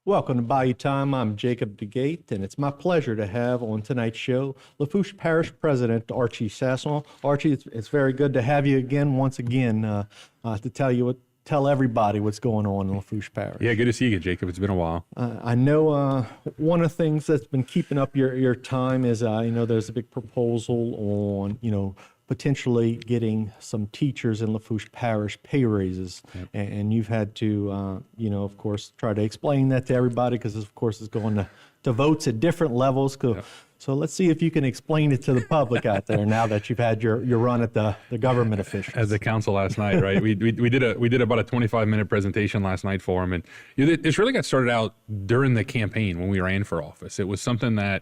Welcome to Bayou Time. I'm Jacob DeGate, and it's my pleasure to have on tonight's show Lafourche Parish President Archie Chaisson. Archie, it's very good to have you again, once again, to tell everybody what's going on in Lafourche Parish. Yeah, good to see you, Jacob. It's been a while. I know one of the things that's been keeping up your time is there's a big proposal on potentially getting some teachers in Lafourche Parish pay raises. Yep. And you've had to, of course, try to explain that to everybody because, of course, it's going to votes at different levels. Yep. So let's see if you can explain it to the public out there now that you've had your run at the government officials. As the council last night, right? we did about a 25-minute presentation last night for them, and this really got started out during the campaign when we ran for office. It was something that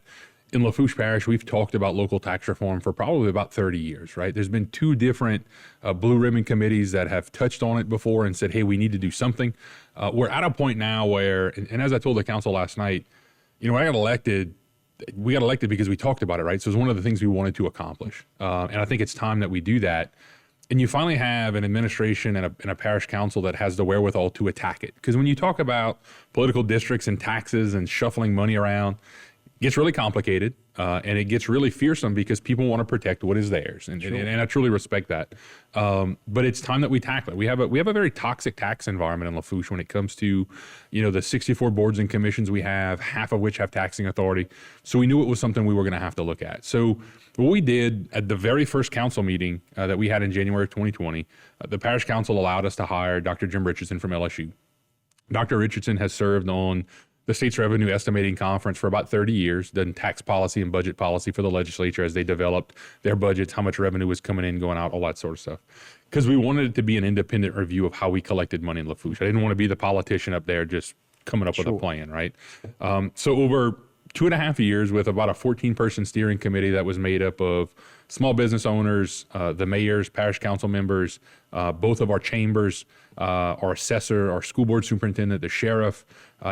in Lafourche Parish, we've talked about local tax reform for probably about 30 years, right? There's been two different blue ribbon committees that have touched on it before and said, hey, we need to do something. We're at a point now where, and as I told the council last night, when I got elected, we got elected because we talked about it, right? So it's one of the things we wanted to accomplish. And I think it's time that we do that. And you finally have an administration and a parish council that has the wherewithal to attack it. Because when you talk about political districts and taxes and shuffling money around, it gets really complicated and it gets really fearsome because people want to protect what is theirs. And, sure. and I truly respect that. But it's time that we tackle it. We have a very toxic tax environment in Lafourche when it comes to, the 64 boards and commissions we have, half of which have taxing authority. So we knew it was something we were going to have to look at. So what we did at the very first council meeting that we had in January of 2020, the parish council allowed us to hire Dr. Jim Richardson from LSU. Dr. Richardson has served on the state's revenue estimating conference for about 30 years, done tax policy and budget policy for the legislature as they developed their budgets, how much revenue was coming in, going out, all that sort of stuff. Because we wanted it to be an independent review of how we collected money in Lafourche. I didn't want to be the politician up there just coming up with a plan, right? So over 2.5 years with about a 14-person steering committee that was made up of small business owners, the mayors, parish council members, both of our chambers, our assessor, our school board superintendent, the sheriff,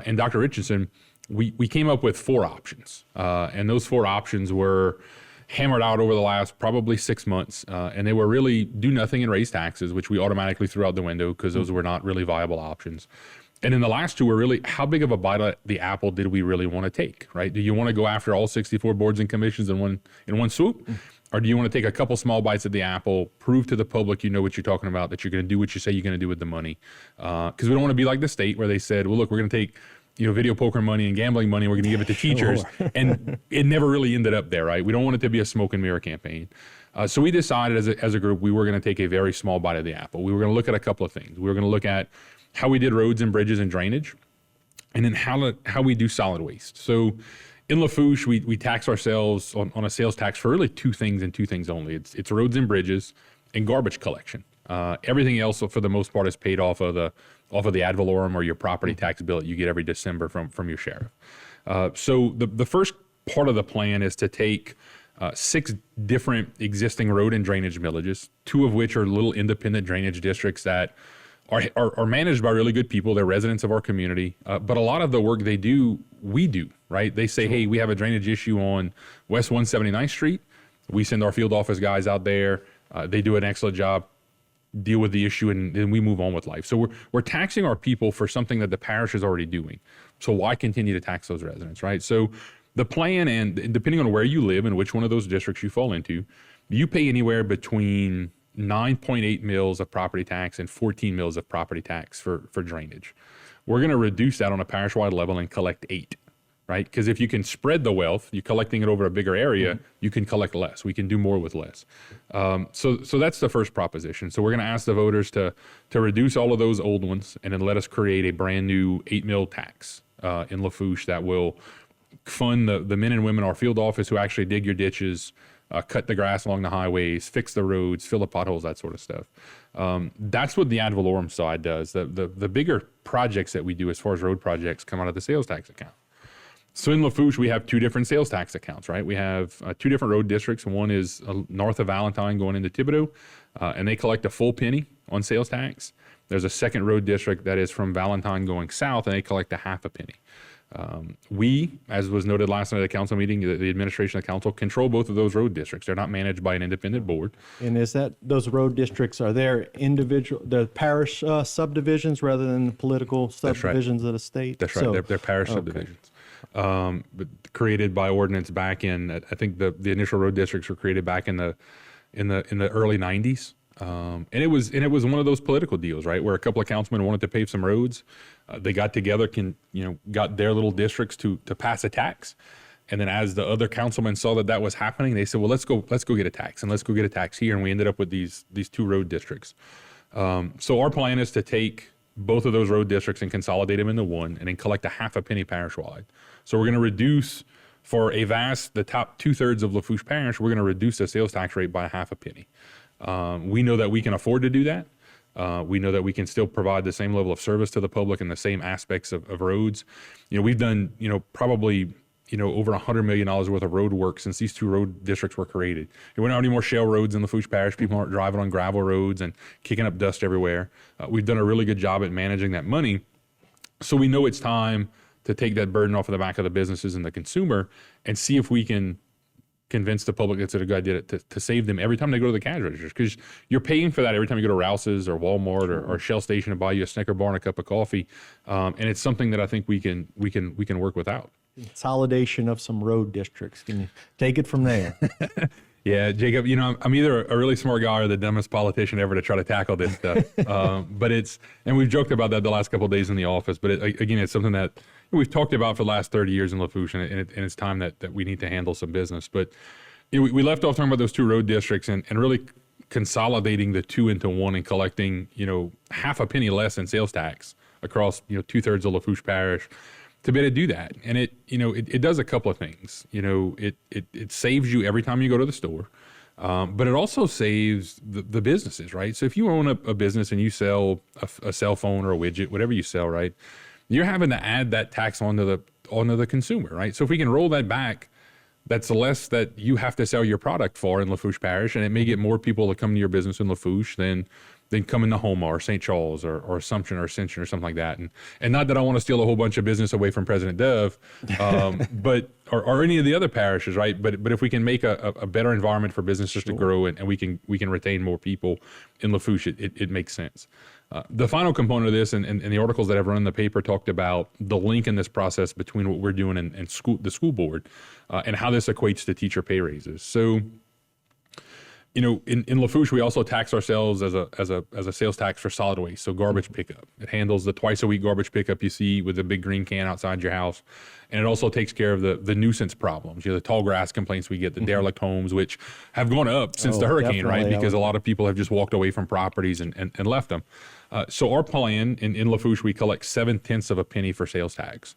and Dr. Richardson, we came up with 4 options. And those 4 options were hammered out over the last probably 6 months. And they were really do nothing and raise taxes, which we automatically threw out the window because those were not really viable options. And then the last 2 were really, how big of a bite at the apple did we really want to take, right? Do you want to go after all 64 boards and commissions in one swoop? Or do you want to take a couple small bites at the apple, prove to the public you know what you're talking about, that you're going to do what you say you're going to do with the money? Because we don't want to be like the state where they said, well, look, we're going to take video poker money and gambling money, we're going to give it to teachers. And it never really ended up there, right? We don't want it to be a smoke and mirror campaign. So we decided as a group, we were going to take a very small bite of the apple. We were going to look at a couple of things. We were going to look at how we did roads and bridges and drainage, and then how we do solid waste. So in Lafourche, we tax ourselves on a sales tax for really 2 things and 2 things only. It's roads and bridges and garbage collection. Everything else, for the most part, is paid off of the ad valorem or your property tax bill that you get every December from your sheriff. So the first part of the plan is to take 6 different existing road and drainage villages, 2 of which are little independent drainage districts that are managed by really good people. They're residents of our community. But a lot of the work they do, we do, right? They say, hey, we have a drainage issue on West 179th Street. We send our field office guys out there. They do an excellent job, deal with the issue, and then we move on with life. So we're taxing our people for something that the parish is already doing. So why continue to tax those residents, right? So the plan, and depending on where you live and which one of those districts you fall into, you pay anywhere between 9.8 mils of property tax and 14 mils of property tax for drainage. We're going to reduce that on a parish-wide level and collect 8, right? Because if you can spread the wealth, you're collecting it over a bigger area, you can collect less. We can do more with less. So that's the first proposition. So we're going to ask the voters to reduce all of those old ones and then let us create a brand new 8 mil tax in Lafourche that will fund the men and women, our field office, who actually dig your ditches, cut the grass along the highways, fix the roads, fill the potholes, that sort of stuff. That's what the ad valorem side does. The bigger projects that we do as far as road projects come out of the sales tax account. So in Lafourche, we have 2 different sales tax accounts, right? We have 2 different road districts. One is north of Valentine going into Thibodaux, and they collect a full penny on sales tax. There's a second road district that is from Valentine going south, and they collect a half a penny. We, as was noted last night at the council meeting, the administration of the council control both of those road districts. They're not managed by an independent board. And is that, those road districts, are there individual, the parish subdivisions rather than the political right. subdivisions of the state? That's right. They're parish subdivisions, but created by ordinance back in. I think the initial road districts were created back in the early '90s, and it was one of those political deals, right, where a couple of councilmen wanted to pave some roads. They got together, got their little districts to pass a tax, and then as the other councilmen saw that was happening, they said, well, let's go get a tax, and let's go get a tax here, and we ended up with these two road districts. So our plan is to take both of those road districts and consolidate them into one, and then collect a half a penny parish-wide. So we're going to reduce, for the top 2/3 of Lafourche Parish, we're going to reduce the sales tax rate by a half a penny. We know that we can afford to do that. We know that we can still provide the same level of service to the public and the same aspects of roads. We've done, probably, over $100 million worth of road work since these two road districts were created. We don't have any more shale roads in Lafourche Parish. People aren't driving on gravel roads and kicking up dust everywhere. We've done a really good job at managing that money. So we know it's time to take that burden off of the back of the businesses and the consumer and see if we can convince the public that's a good idea to save them every time they go to the cash registers, because you're paying for that every time you go to Rouse's or Walmart or Shell Station to buy you a Snicker bar and a cup of coffee, and it's something that I think we can work without. Consolidation of some road districts. Can you take it from there? Yeah, Jacob, I'm either a really smart guy or the dumbest politician ever to try to tackle this stuff. But and we've joked about that the last couple of days in the office, but again, it's something that we've talked about for the last 30 years in Lafourche, and it's time that we need to handle some business. But we left off talking about those two road districts and really consolidating the two into one and collecting, half a penny less in sales tax across, 2/3 of Lafourche Parish to be able to do that. And it does a couple of things. It saves you every time you go to the store, but it also saves the businesses, right? So if you own a business and you sell a cell phone or a widget, whatever you sell, right, you're having to add that tax onto the consumer, right? So if we can roll that back, that's less that you have to sell your product for in Lafourche Parish, and it may get more people to come to your business in Lafourche than come into Houma or St. Charles or Assumption or Ascension or something like that. And not that I want to steal a whole bunch of business away from President Dove, but or any of the other parishes, right? But if we can make a better environment for businesses to grow and we can retain more people in Lafourche, it makes sense. The final component of this, and the articles that I've run in the paper talked about the link in this process between what we're doing and the school board, and how this equates to teacher pay raises. So, in Lafourche, we also tax ourselves as a sales tax for solid waste, so garbage pickup. It handles the twice a week garbage pickup you see with a big green can outside your house, and it also takes care of the nuisance problems, the tall grass complaints we get, the derelict homes, which have gone up since the hurricane, right? Because a lot of people have just walked away from properties and left them. So our plan in Lafourche, we collect 7/10 of a penny for sales tax.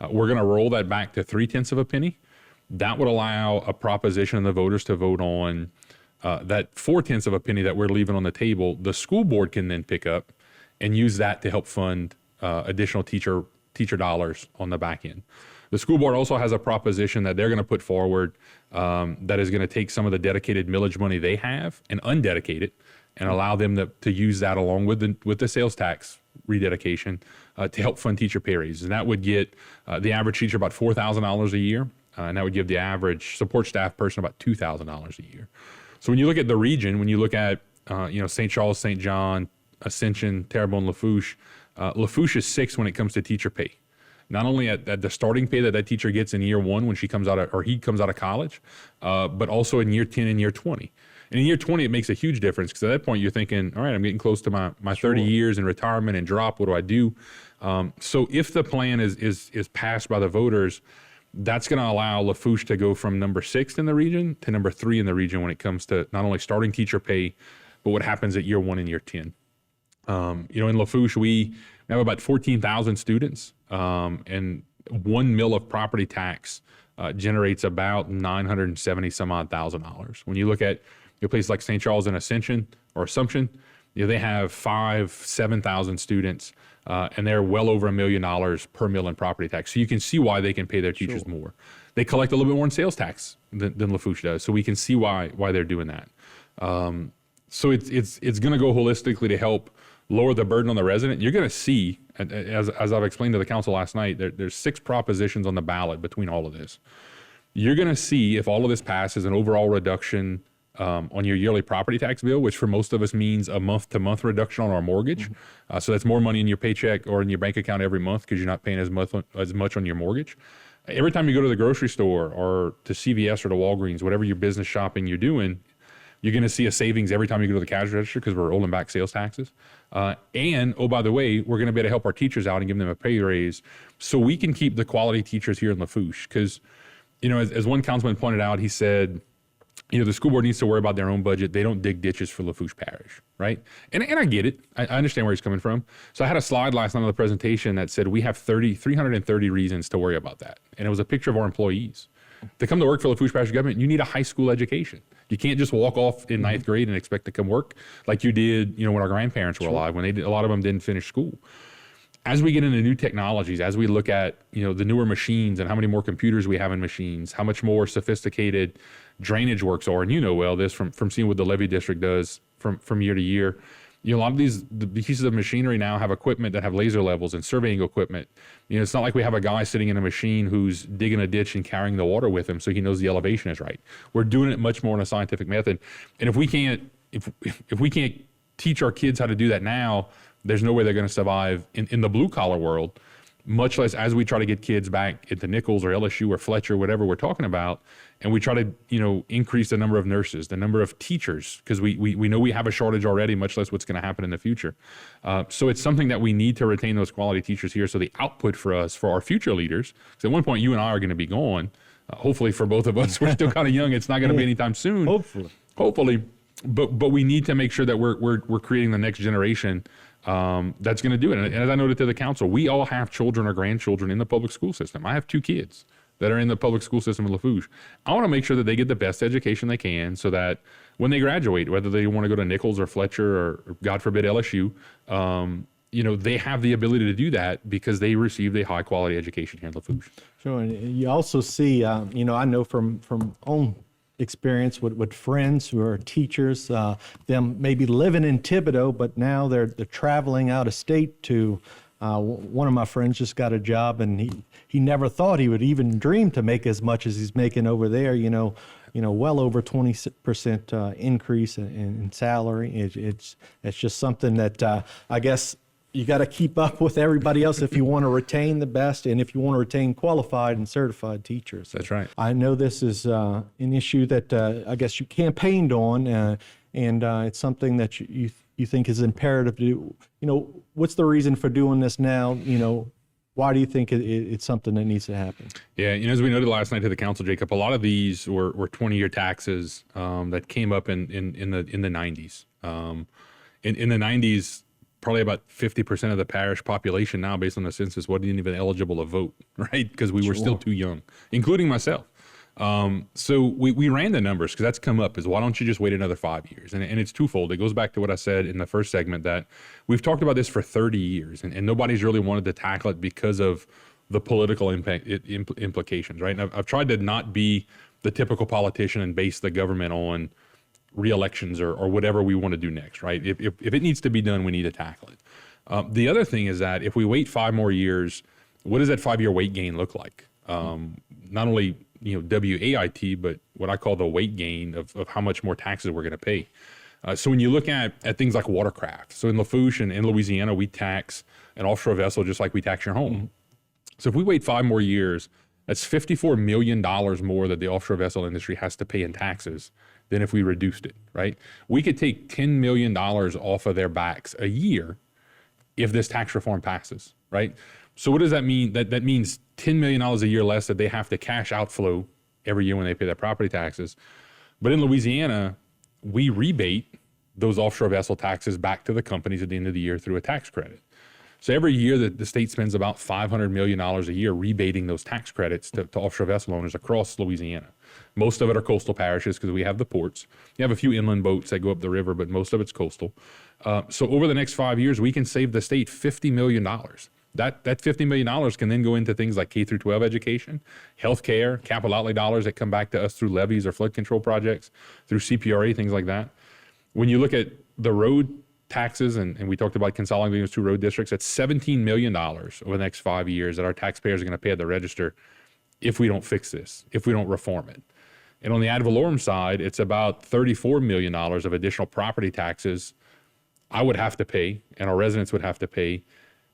We're going to roll that back to 3/10 of a penny. That would allow a proposition of the voters to vote on. That 4/10 of a penny that we're leaving on the table, the school board can then pick up and use that to help fund additional teacher dollars on the back end. The school board also has a proposition that they're going to put forward that is going to take some of the dedicated millage money they have and undedicate it and allow them to use that along with the sales tax rededication to help fund teacher pay raises. And that would get the average teacher about $4,000 a year, and that would give the average support staff person about $2,000 a year. So when you look at the region, when you look at St. Charles, St. John, Ascension, Terrebonne, Lafourche, Lafourche is 6th when it comes to teacher pay. Not only at the starting pay that teacher gets in year 1 when he comes out of college, but also in year 10 and year 20. And in year 20, it makes a huge difference because at that point you're thinking, all right, I'm getting close to my 30 years in retirement and drop. What do I do? So if the plan is passed by the voters, that's going to allow Lafourche to go from number 6 in the region to number 3 in the region when it comes to not only starting teacher pay, but what happens at year 1 and year 10. In Lafourche, we have about 14,000 students, and 1 mil of property tax generates about $970 some odd thousand. When you look at a place like St. Charles and Ascension or Assumption, they have 7,000 students, and they're well over $1 million per mil in property tax. So you can see why they can pay their teachers more. They collect a little bit more in sales tax than Lafourche does, so we can see why they're doing that. So it's going to go holistically to help lower the burden on the resident. You're going to see, as I've explained to the council last night, there's 6 propositions on the ballot between all of this. You're going to see if all of this passes an overall reduction on your yearly property tax bill, which for most of us means a month-to-month reduction on our mortgage. So that's more money in your paycheck or in your bank account every month because you're not paying as much on your mortgage. Every time you go to the grocery store or to CVS or to Walgreens, whatever your business shopping you're doing, you're going to see a savings every time you go to the cash register because we're rolling back sales taxes. And, oh, by the way, we're going to be able to help our teachers out and give them a pay raise so we can keep the quality teachers here in Lafourche. Because, you know, as one councilman pointed out, he said, you know, the school board needs to worry about their own budget. They don't dig ditches for Lafourche Parish, right? And I get it. I understand where he's coming from. So I had a slide last night on the presentation that said we have 330 reasons to worry about that. And it was a picture of our employees. To come to work for Lafourche Parish government, you need a high school education. You can't just walk off in 9th grade and expect to come work like you did, you know, when our grandparents were alive, when a lot of them didn't finish school. As we get into new technologies, as we look at, you know, the newer machines and how many more computers we have in machines, how much more sophisticated drainage works are, and you know well this from seeing what the levy district does from year to year. You know, a lot of the pieces of machinery now have equipment that have laser levels and surveying equipment. You know, it's not like we have a guy sitting in a machine who's digging a ditch and carrying the water with him so he knows the elevation is right. We're doing it much more in a scientific method. And if we can't teach our kids how to do that now, there's no way they're going to survive in the blue collar world, much less as we try to get kids back into Nichols or LSU or Fletcher, whatever we're talking about. And we try to, you know, increase the number of nurses, the number of teachers, because we know we have a shortage already, much less what's going to happen in the future. So it's something that we need to retain those quality teachers here. So the output for us, for our future leaders, because at one point you and I are going to be gone. Hopefully for both of us, we're still kind of young. It's not going to be anytime soon. Hopefully. But we need to make sure that we're creating the next generation that's going to do it. And as I noted to the council, we all have children or grandchildren in the public school system. I have 2 kids that are in the public school system in Lafourche. I want to make sure that they get the best education they can so that when they graduate, whether they want to go to Nichols or Fletcher or God forbid LSU, you know, they have the ability to do that because they received a high quality education here in Lafourche. Sure, and you also see, you know, I know from own experience with friends who are teachers, them maybe living in Thibodeau, but now they're traveling out of state to. One of my friends just got a job, and he never thought he would even dream to make as much as he's making over there. You know, well over 20% increase in salary. It's just something that I guess you got to keep up with everybody else if you want to retain the best and if you want to retain qualified and certified teachers. That's right. I know this is an issue that I guess you campaigned on, and it's something that you think is imperative to do. You know, what's the reason for doing this now? You know, why do you think it's something that needs to happen? Yeah, you know, as we noted last night to the council, Jacob, a lot of these were 20-year taxes that came up in the 90s. In the 90s, probably about 50% of the parish population now, based on the census, wasn't even eligible to vote, right? Because we were still too young, including myself. So we ran the numbers because that's come up is why don't you just wait another 5 years? And it's twofold. It goes back to what I said in the first segment that we've talked about this for 30 years and nobody's really wanted to tackle it because of the political implications, right? And I've tried to not be the typical politician and base the government on re-elections or whatever we want to do next, right? If it needs to be done, we need to tackle it. The other thing is that if we wait 5 more years, what does that 5-year weight gain look like? Not only, you know, WAIT, but what I call the weight gain of how much more taxes we're going to pay. So when you look at things like watercraft, so in Lafourche and in Louisiana, we tax an offshore vessel just like we tax your home. So if we wait 5 more years, that's $54 million more that the offshore vessel industry has to pay in taxes than if we reduced it, right? We could take $10 million off of their backs a year if this tax reform passes, right? So what does that mean? That means $10 million a year less that they have to cash outflow every year when they pay their property taxes. But in Louisiana, we rebate those offshore vessel taxes back to the companies at the end of the year through a tax credit. So every year that the state spends about $500 million a year rebating those tax credits to offshore vessel owners across Louisiana. Most of it are coastal parishes because we have the ports. You have a few inland boats that go up the river, but most of it's coastal. So over the next 5 years, we can save the state $50 million. That $50 million can then go into things like K through 12 education, healthcare, capital outlay dollars that come back to us through levies or flood control projects, through CPRA, things like that. When you look at the road taxes, and we talked about consolidating those two road districts. That's $17 million over the next 5 years that our taxpayers are going to pay at the register if we don't fix this, if we don't reform it. And on the ad valorem side, it's about $34 million of additional property taxes I would have to pay and our residents would have to pay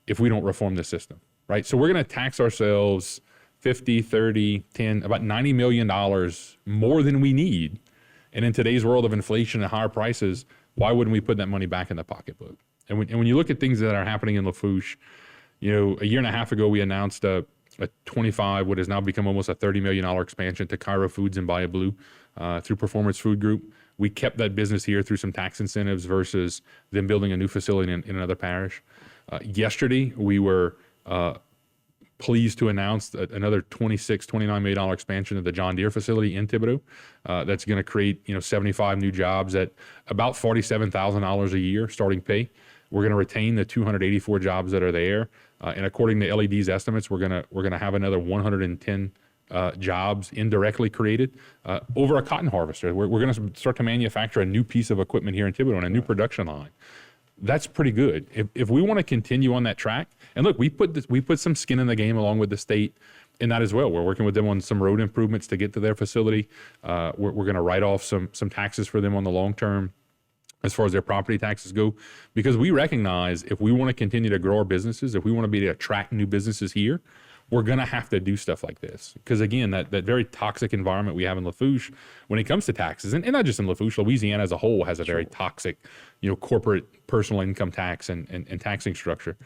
if we don't reform the system, right? So we're going to tax ourselves 50, 30, 10, about $90 million more than we need. And in today's world of inflation and higher prices, why wouldn't we put that money back in the pocketbook? And when you look at things that are happening in Lafourche, you know, a year and a half ago, we announced a 25, what has now become almost a $30 million expansion to Cairo Foods and Bahia Blue through Performance Food Group. We kept that business here through some tax incentives versus them building a new facility in another parish. Yesterday, we were pleased to announce another $29 million expansion of the John Deere facility in Thibodaux. That's going to create 75 new jobs at about $47,000 a year starting pay. We're going to retain the 284 jobs that are there, and according to LED's estimates, we're going to have another 110 jobs indirectly created over a cotton harvester. We're going to start to manufacture a new piece of equipment here in Thibodaux on a new production line. That's pretty good. If we want to continue on that track, and look, we put some skin in the game along with the state in that as well. We're working with them on some road improvements to get to their facility. We're going to write off some taxes for them on the long term as far as their property taxes go, because we recognize if we want to continue to grow our businesses, if we want to be able to attract new businesses here, we're going to have to do stuff like this. Because again, that very toxic environment we have in Lafourche when it comes to taxes, and not just in Lafourche, Louisiana as a whole has a very toxic, corporate personal income tax and taxing structure.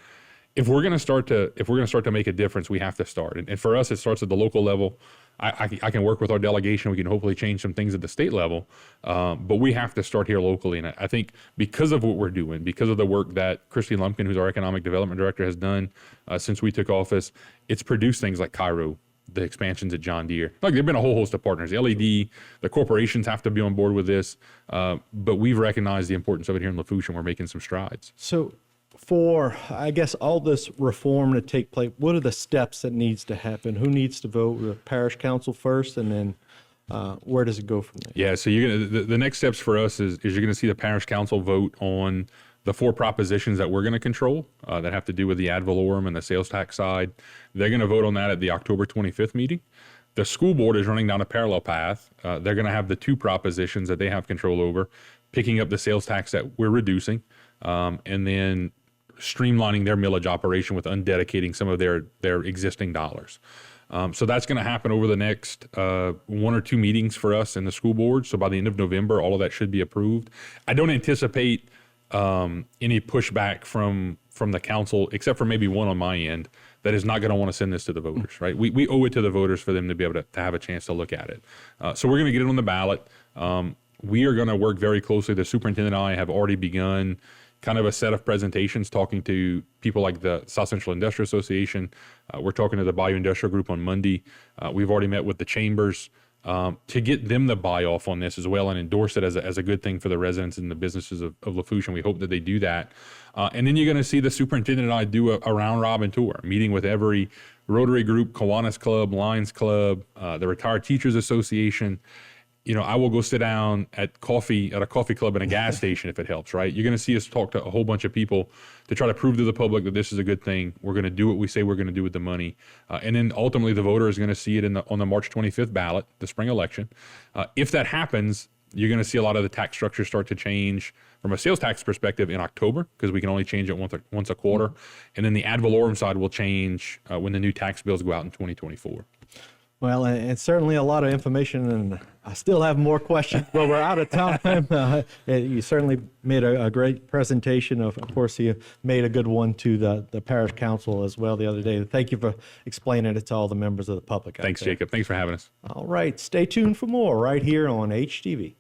If we're going to start to make a difference, we have to start. And for us, it starts at the local level. I can work with our delegation. We can hopefully change some things at the state level, but we have to start here locally. And I think because of what we're doing, because of the work that Christy Lumpkin, who's our economic development director, has done since we took office, it's produced things like Cairo, the expansions at John Deere. Like there've been a whole host of partners. LED, the corporations have to be on board with this, but we've recognized the importance of it here in Lafourche, and we're making some strides. So for, I guess, all this reform to take place, what are the steps that needs to happen? Who needs to vote? The parish council first, and then where does it go from there? Yeah, so the next steps for us is you're going to see the parish council vote on the 4 propositions that we're going to control that have to do with the ad valorem and the sales tax side. They're going to vote on that at the October 25th meeting. The school board is running down a parallel path. They're going to have the 2 propositions that they have control over, picking up the sales tax that we're reducing, and then streamlining their millage operation with undedicating some of their existing dollars. So that's going to happen over the next 1 or 2 meetings for us in the school board. So by the end of November, all of that should be approved. I don't anticipate any pushback from the council, except for maybe one on my end, that is not going to want to send this to the voters, right? We owe it to the voters for them to be able to have a chance to look at it. So we're going to get it on the ballot. We are going to work very closely. The superintendent and I have already begun kind of a set of presentations talking to people like the South Central Industrial Association. We're talking to the Bayou Industrial Group on Monday. We've already met with the chambers to get them to buy off on this as well and endorse it as a good thing for the residents and the businesses of Lafourche, and we hope that they do that. And then you're going to see the superintendent and I do a round-robin tour, meeting with every Rotary Group, Kiwanis Club, Lions Club, the Retired Teachers Association. I will go sit down at a coffee club in a gas station if it helps, right? You're going to see us talk to a whole bunch of people to try to prove to the public that this is a good thing. We're going to do what we say we're going to do with the money. And then ultimately the voter is going to see it on the March 25th ballot, the spring election. If that happens, you're going to see a lot of the tax structure start to change from a sales tax perspective in October, because we can only change it once a quarter. And then the ad valorem side will change when the new tax bills go out in 2024. Well, it's certainly a lot of information, and I still have more questions, but we're out of time. You certainly made a great presentation. Of course, you made a good one to the parish council as well the other day. Thank you for explaining it to all the members of the public. Thanks, Jacob. Thanks for having us. All right. Stay tuned for more right here on HTV.